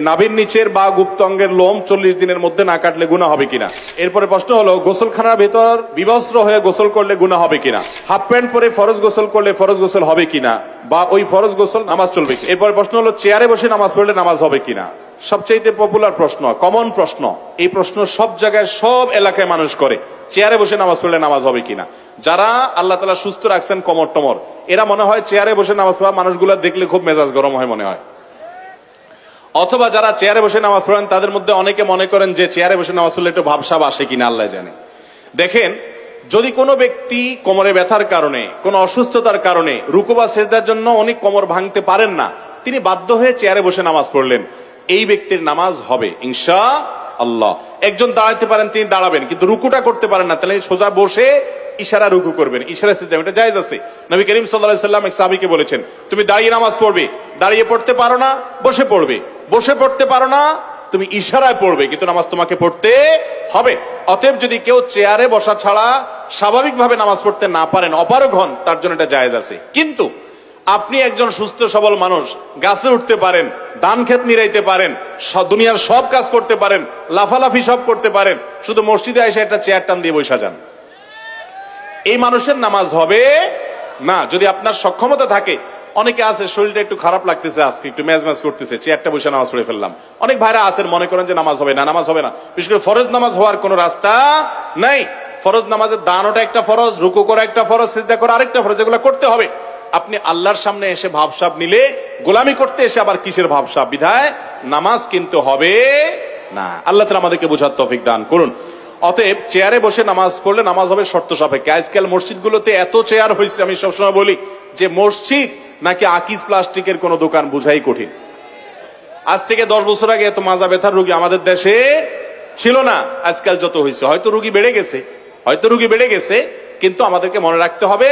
নাভির নিচের বা গুপ্ত অঙ্গের লোম 40 দিনের মধ্যে না কাটলে গুনাহ হবে কিনা। এরপরে প্রশ্ন হলো গোসলখানার ভেতর বিবস্ত্র হয়ে গোসল করলে গুনাহ হবে কিনা, হাফ প্যান্ট পরে ফরজ গোসল করলে ফরজ গোসল হবে কিনা, বা ওই ফরজ গোসল নামাজ চলবে। এরপরে প্রশ্ন হলো চেয়ারে বসে নামাজ পড়লে নামাজ হবে কিনা। সবচেয়ে পপুলার প্রশ্ন, কমন প্রশ্ন, এই প্রশ্ন সব জায়গায় সব এলাকায় মানুষ করে, চেয়ারে বসে নামাজ পড়লে নামাজ হবে কিনা। যারা আল্লাহ তাআলা সুস্থ রাখছেন কমর টমর, এরা মনে হয় চেয়ারে বসে নামাজ পড়া মানুষগুলো দেখলে খুব মেজাজ গরম হয় মনে হয়। অথবা যারা চেয়ারে বসে নামাজ পড়েন তাদের মধ্যে অনেকে মনে করেন যে চেয়ারে বসে নামাজ পড়লে একটু ভাবসাব আসে কিনা আল্লাহ জানে। দেখেন, যদি কোনো ব্যক্তি কোমরে ব্যথার কারণে, কোনো অসুস্থতার কারণে রুকু বা সিজদার জন্য উনি কোমর ভাঙতে পারেন না, তিনি বাধ্য হয়ে চেয়ারে বসে নামাজ পড়লেন, এই ব্যক্তির নামাজ হবে ইনশাআল্লাহ। একজন দাঁড়াতে পারেন, তিনি দাঁড়াবেন, কিন্তু রুকুটা করতে পারেন না, তাহলে সোজা বসে ইশারা রুকু করবেন, ইশারা সিজদা, এটা জায়েজ আছে। নবী করিম সাল্লাল্লাহু আলাইহি ওয়াসাল্লাম এক সাহাবীকে বলেছেন, তুমি দাঁড়িয়ে নামাজ পড়বে, দাঁড়িয়ে পড়তে পারো না বসে পড়বে, বসে পড়তে পারো না তুমি ইশারায় পড়বে, কিন্তু নামাজ তোমাকে পড়তে হবে। অতএব যদি কেউ চেয়ারে বসা ছাড়া স্বাভাবিকভাবে নামাজ পড়তে না পারেন, অপারগ হন, তার জন্য এটা জায়েজ আছে। কিন্তু আপনি একজন সুস্থ সবল মানুষ, গাছে উঠতে পারেন, ধান ক্ষেত নিরাইতে পারেন, দুনিয়ার সব কাজ করতে পারেন, লাফালাফি সব করতে পারেন, শুধু মসজিদে এসে একটা চেয়ার টান দিয়ে বসে যান, এই মানুষের নামাজ হবে না। যদি আপনার সক্ষমতা থাকে, অনেকে আছে শরীরটা একটু খারাপ লাগতেছে, আজকে একটু ম্যাজ করতেছে, চেয়ারটা বসে নামাজ পড়ে ফেললাম, অনেক ভাইরা আছেন মনে করেন যে নামাজ হবে না, নামাজ হবে না। বিশেষ করে ফরজ নামাজ হওয়ার কোন রাস্তা নাই। ফরজ নামাজের দানোটা একটা ফরজ, রুকু করা একটা ফরজ, সিজদা করা আরেকটা ফরজ, এগুলো করতে হবে। আপনি আল্লাহর সামনে এসে ভাবসাব নিলে, গোলামি করতে এসে আবার কিসের ভাবসাব, বিধায় নামাজ কিন্তু হবে না। আল্লাহ তাআলা আমাদেরকে বোঝার তৌফিক দান করুন। অতএব চেয়ারে বসে নামাজ পড়লে নামাজ হবে শর্ত সাপেক্ষে। আজকাল মসজিদগুলোতে এত চেয়ার হয়েছে, আমি সবসময় বলি যে মসজিদ নাকি আকিজ প্লাস্টিকের কোন দোকান বুঝাই কঠিন। আজ থেকে 10 বছর আগে এত মাজা ব্যথার রোগী আমাদের দেশে ছিল না, আজকাল যত হয়েছে, হয়তো রোগী বেড়ে গেছে, হয়তো রোগী বেড়ে গেছে, কিন্তু আমাদেরকে মনে রাখতে হবে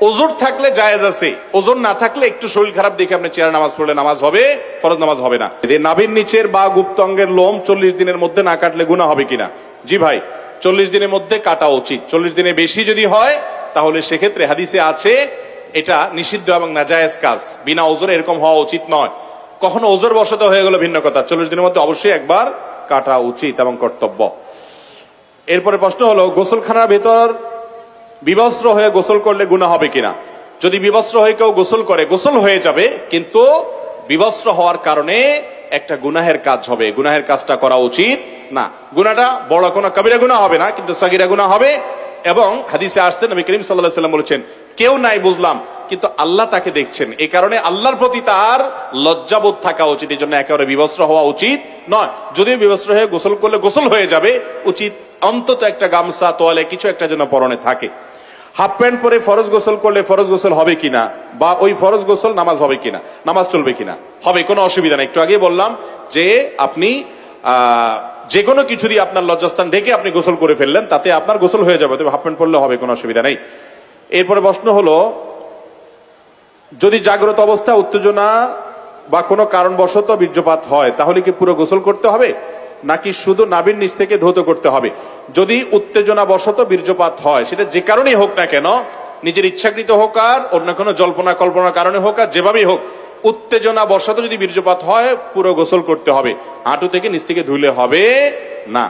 ওজোর থাকলে জায়েজ আছে, ওজোর না থাকলে একটু শরীর খারাপ দেখে আপনি চেয়ারে নামাজ পড়লে নামাজ হবে, ফরজ নামাজ হবে না। নাভির নিচের বা গুপ্ত অঙ্গের লোম 40 দিনের মধ্যে না কাটলে গুনাহ হবে কিনা। জি ভাই, 40 দিনের মধ্যে কাটা উচিত। 40 দিনের বেশি যদি হয় তাহলে সেক্ষেত্রে হাদিসে আছে এটা নিষিদ্ধ এবং নাজায়েজ কাজ, বিনা ওজরে এরকম হওয়া উচিত নয়। কখনো ওজর বশত হয়ে গেল ভিন্ন কথা, 40 দিনের মধ্যে অবশ্যই একবার কাটা উচিত এবং কর্তব্য। এরপরে প্রশ্ন হলো গোসলখানার ভেতর বিবস্ত্র হয়ে গোসল করলে গুনাহ হবে কিনা। যদি বিবস্ত্র হয়ে কেউ গোসল করে, গোসল হয়ে যাবে, কিন্তু বিবস্ত্র হওয়ার কারণে একটা গুনাহের কাজ হবে, গুনাহের কাজটা করা উচিত না। গুনাহটা বড় কোনো কবিরা গুনাহ হবে না, কিন্তু সাগীরা গুনাহ হবে। এবং হাদিসে আসছে, নবী করিম সাল্লাল্লাহু আলাইহি ওয়াসাল্লাম বলেছেন, কেউ নাই বুঝলাম, কিন্তু আল্লাহ তাকে দেখছেন, এই কারণে আল্লাহর প্রতি তার লজ্জাবোধ থাকা উচিত, এই জন্য একেবারে বিবস্ত্র হওয়া উচিত নয়। যদিও বিবস্ত্র হয়ে গোসল করলে গোসল হয়ে যাবে, উচিত অন্তত একটা গামছা, তোয়ালে কিছু একটা যেন পরনে থাকে। হাফ প্যান্ট পরে ফরজ গোসল করলে ফরজ গোসল হবে কিনা, বা ওই ফরজ গোসল নামাজ হবে কিনা, নামাজ চলবে কিনা। হবে, কোনো অসুবিধা নেই। একটু আগে বললাম যে আপনি যে কোনো কিছু দিয়ে আপনার লজ্জাস্থান ঢেকে আপনি গোসল করে ফেললেন, তাতে আপনার গোসল হয়ে যাবে, তবে হাফ প্যান্ট পরলে হবে, কোনো অসুবিধা নেই। এরপরে প্রশ্ন হলো, যদি জাগ্রত অবস্থা উত্তেজনা বা কোনো কারণবশত বীর্যপাত হয়, তাহলে কি পুরো গোসল করতে হবে নাকি শুধু নাভির নিচ থেকে ধৌত করতে হবে? যদি উত্তেজনা বশত বীর্যপাত হয়, সেটা যে কারণেই হোক না কেন, নিজের ইচ্ছাকৃত হোক আর অন্য কোনো জল্পনা কল্পনার কারণে হোক আর যেভাবেই হোক, উত্তেজনা বশত যদি বীর্যপাত হয় পুরো গোসল করতে হবে, হাঁটু থেকে নিচ থেকে ধুলে হবে না।